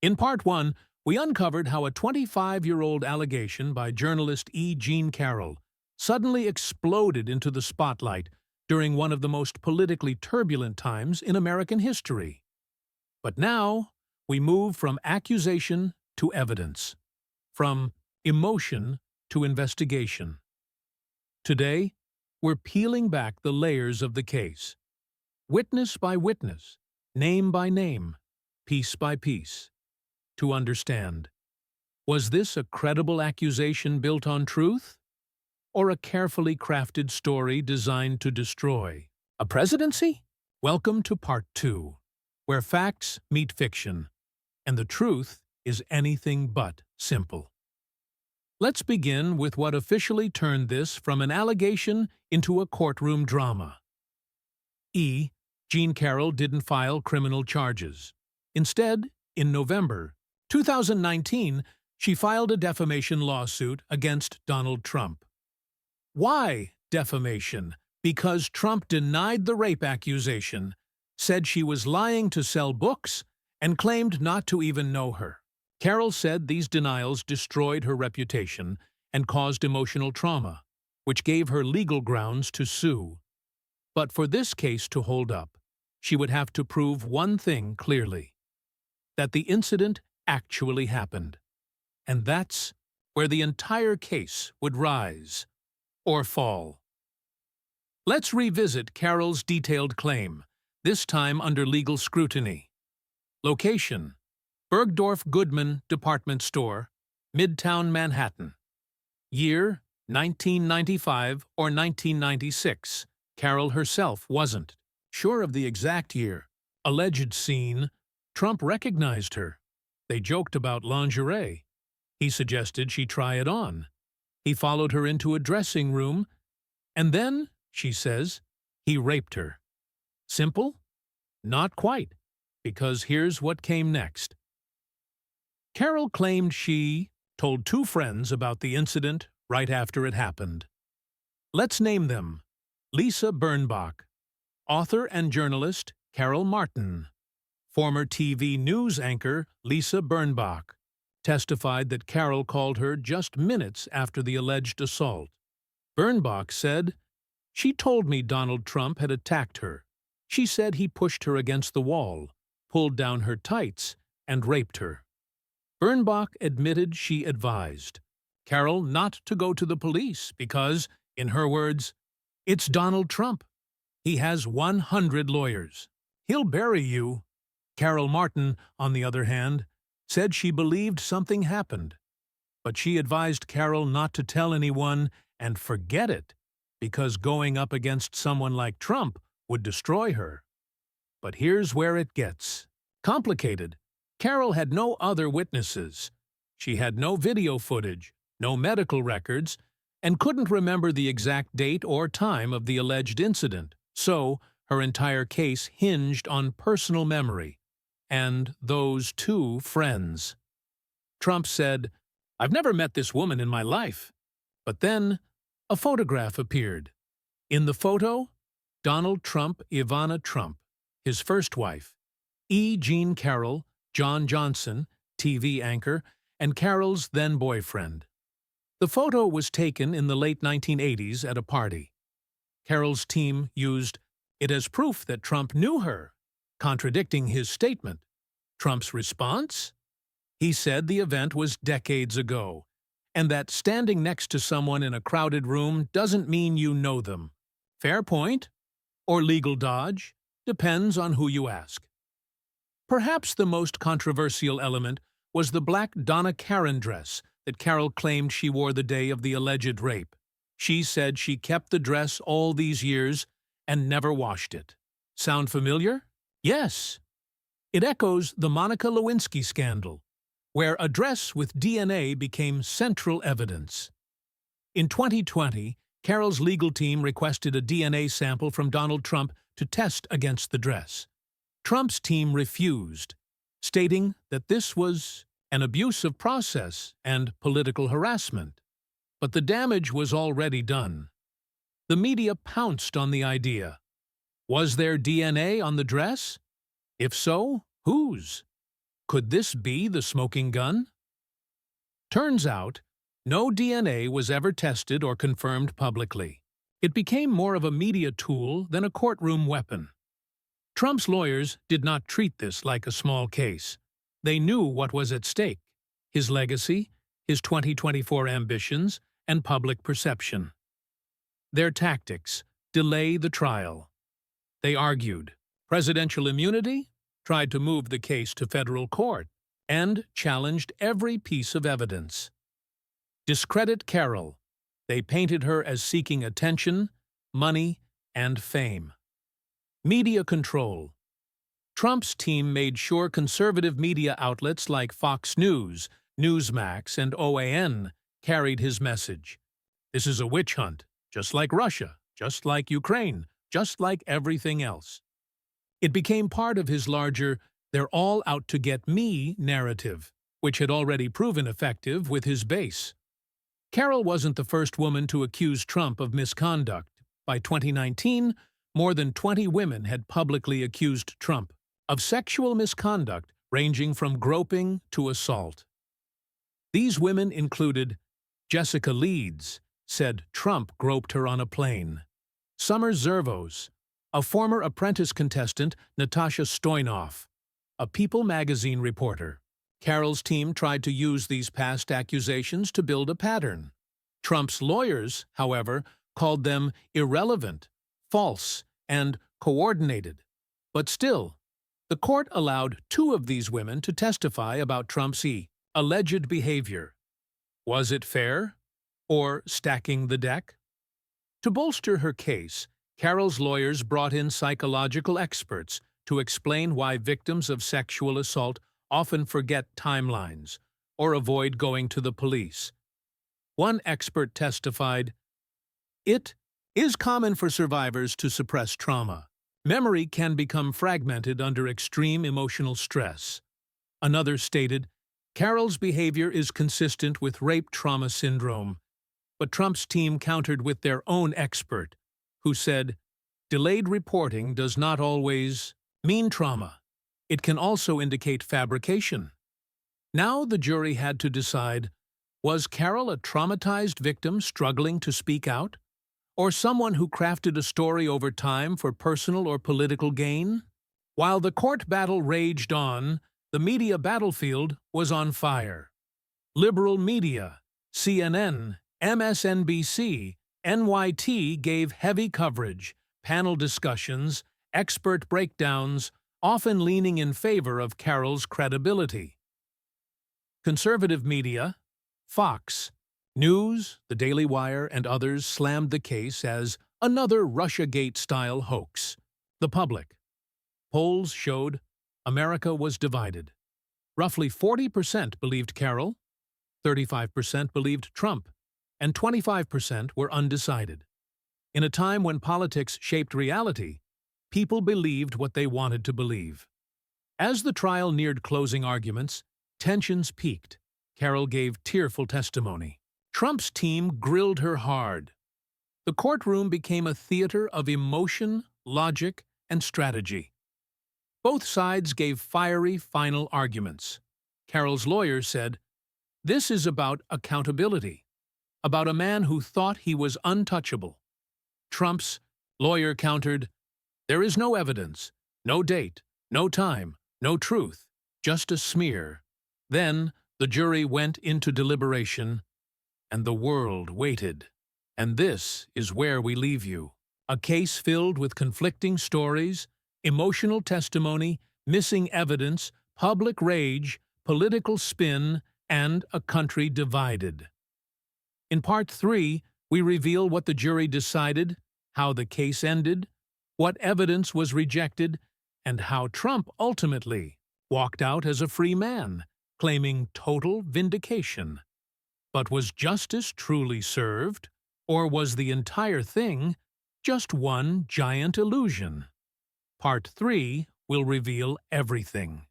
In Part 1, we uncovered how a 25-year-old allegation by journalist E. Jean Carroll suddenly exploded into the spotlight during one of the most politically turbulent times in American history. But now, we move from accusation to evidence, from emotion to investigation. Today, we're peeling back the layers of the case, witness by witness, name by name, piece by piece, to understand. Was this a credible accusation built on truth? Or a carefully crafted story designed to destroy a presidency? Welcome to Part 2, where facts meet fiction, and the truth is anything but simple. Let's begin with what officially turned this from an allegation into a courtroom drama. E. Jean Carroll didn't file criminal charges. Instead, in November 2019, she filed a defamation lawsuit against Donald Trump. Why defamation? Because Trump denied the rape accusation, said she was lying to sell books, and claimed not to even know her. Carroll said these denials destroyed her reputation and caused emotional trauma, which gave her legal grounds to sue. But for this case to hold up, she would have to prove one thing clearly: that the incident actually happened. And that's where the entire case would rise or fall. Let's revisit Carroll's detailed claim, this time under legal scrutiny. Location: Bergdorf Goodman Department Store, Midtown Manhattan. Year: 1995 or 1996. Carroll herself wasn't sure of the exact year. Alleged scene: Trump recognized her. They joked about lingerie. He suggested she try it on. He followed her into a dressing room, and then, she says, he raped her. Simple? Not quite, because here's what came next. Carroll claimed she told two friends about the incident right after it happened. Let's name them. Lisa Birnbach, author and journalist Carol Martin. Former TV news anchor Lisa Birnbach testified that Carroll called her just minutes after the alleged assault. Birnbach said, "She told me Donald Trump had attacked her. She said he pushed her against the wall, pulled down her tights, and raped her." Birnbach admitted she advised Carroll not to go to the police because, in her words, "It's Donald Trump. He has 100 lawyers. He'll bury you." Carol Martin, on the other hand, said she believed something happened, but she advised Carroll not to tell anyone and forget it, because going up against someone like Trump would destroy her. But here's where it gets complicated. Carroll had no other witnesses. She had no video footage, no medical records, and couldn't remember the exact date or time of the alleged incident. So, her entire case hinged on personal memory and those two friends. Trump said, "I've never met this woman in my life." But then, a photograph appeared. In the photo, Donald Trump, Ivana Trump, his first wife, E. Jean Carroll, John Johnson, TV anchor, and Carroll's then-boyfriend. The photo was taken in the late 1980s at a party. Carroll's team used it as proof that Trump knew her, contradicting his statement. Trump's response? He said the event was decades ago, and that standing next to someone in a crowded room doesn't mean you know them. Fair point? Or legal dodge? Depends on who you ask. Perhaps the most controversial element was the black Donna Karan dress that Carroll claimed she wore the day of the alleged rape. She said she kept the dress all these years and never washed it. Sound familiar? Yes. It echoes the Monica Lewinsky scandal, where a dress with DNA became central evidence. In 2020, Carroll's legal team requested a DNA sample from Donald Trump to test against the dress. Trump's team refused, stating that this was an abusive process and political harassment. But the damage was already done. The media pounced on the idea. Was there DNA on the dress? If so, whose? Could this be the smoking gun? Turns out, no DNA was ever tested or confirmed publicly. It became more of a media tool than a courtroom weapon. Trump's lawyers did not treat this like a small case. They knew what was at stake: his legacy, his 2024 ambitions, and public perception. Their tactics: delay the trial. They argued presidential immunity, tried to move the case to federal court, and challenged every piece of evidence. Discredit Carroll. They painted her as seeking attention, money, and fame. Media control. Trump's team made sure conservative media outlets like Fox News, Newsmax, and OAN carried his message. This is a witch hunt, just like Russia, just like Ukraine, just like everything else. It became part of his larger "they're all out to get me" narrative, which had already proven effective with his base. Carroll wasn't the first woman to accuse Trump of misconduct. By 2019, more than 20 women had publicly accused Trump of sexual misconduct ranging from groping to assault. These women included Jessica Leeds, said Trump groped her on a plane; Summer Zervos, a former Apprentice contestant, Natasha Stoynoff, a People magazine reporter. Carroll's team tried to use these past accusations to build a pattern. Trump's lawyers, however, called them irrelevant, false, and coordinated. But still, the court allowed 2 of these women to testify about Trump's alleged behavior. Was it fair? Or stacking the deck? To bolster her case, Carroll's lawyers brought in psychological experts to explain why victims of sexual assault often forget timelines or avoid going to the police. One expert testified, "It is common for survivors to suppress trauma. Memory can become fragmented under extreme emotional stress." Another stated, "Carroll's behavior is consistent with rape trauma syndrome." But Trump's team countered with their own expert, who said, "Delayed reporting does not always mean trauma. It can also indicate fabrication." Now the jury had to decide, was Carroll a traumatized victim struggling to speak out, or someone who crafted a story over time for personal or political gain? While the court battle raged on, the media battlefield was on fire. Liberal media, CNN, MSNBC, NYT gave heavy coverage, panel discussions, expert breakdowns, often leaning in favor of Carroll's credibility. Conservative media, Fox News, The Daily Wire, and others slammed the case as another Russiagate-style hoax. The public. Polls showed America was divided. Roughly 40% believed Carroll, 35% believed Trump, and 25% were undecided. In a time when politics shaped reality, people believed what they wanted to believe. As the trial neared closing arguments, tensions peaked. Carroll gave tearful testimony. Trump's team grilled her hard. The courtroom became a theater of emotion, logic, and strategy. Both sides gave fiery final arguments. Carroll's lawyer said, "This is about accountability, about a man who thought he was untouchable." Trump's lawyer countered, "There is no evidence, no date, no time, no truth, just a smear." Then the jury went into deliberation, and the world waited. And this is where we leave you. A case filled with conflicting stories, emotional testimony, missing evidence, public rage, political spin, and a country divided. In Part 3, we reveal what the jury decided, how the case ended, what evidence was rejected, and how Trump ultimately walked out as a free man, claiming total vindication. But was justice truly served, or was the entire thing just one giant illusion? Part 3 will reveal everything.